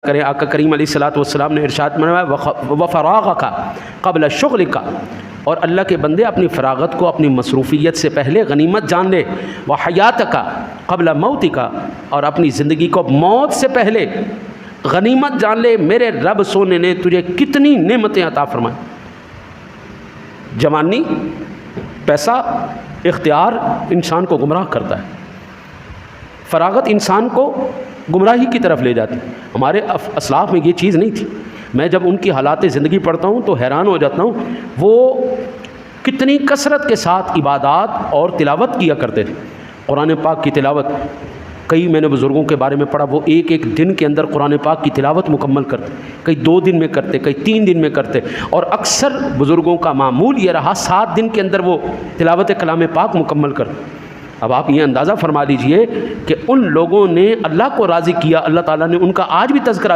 करें। आका करीम अलैहिस्सलाम ने इरशाद फरमाया व फ़राग़का क़ब्ल शुग़लिका, और अल्लाह के बंदे अपनी फ़राग़त को अपनी मसरूफ़ियत से पहले गनीमत जान ले। व हयातका क़ब्ल मौतिका, और अपनी ज़िंदगी को मौत से पहले गनीमत जान ले। मेरे रब सोने ने तुझे कितनी नेमतें अता फरमाई। जवानी, पैसा, इख्तियार इंसान को गुमराह करता है, फ़राग़त इंसान को गुमराही की तरफ ले जाती। हमारे असलाफ़ में ये चीज़ नहीं थी। मैं जब उनकी हालात ज़िंदगी पढ़ता हूँ तो हैरान हो जाता हूँ, वो कितनी कसरत के साथ इबादात और तिलावत किया करते थे। कुरान पाक की तिलावत, कई मैंने बुज़ुर्गों के बारे में पढ़ा, वो एक एक दिन के अंदर कुरान पाक की तिलावत मुकम्मल करते, कई 2 दिन में करते, कई 3 दिन में करते, और अक्सर बुज़ुर्गों का मामूल ये रहा 7 दिन के अंदर वो तिलावत कलाम पाक मुकम्मल करते। अब आप ये अंदाज़ा फरमा लीजिए कि उन लोगों ने अल्लाह को राज़ी किया, अल्लाह ताला ने उनका आज भी तज़किरा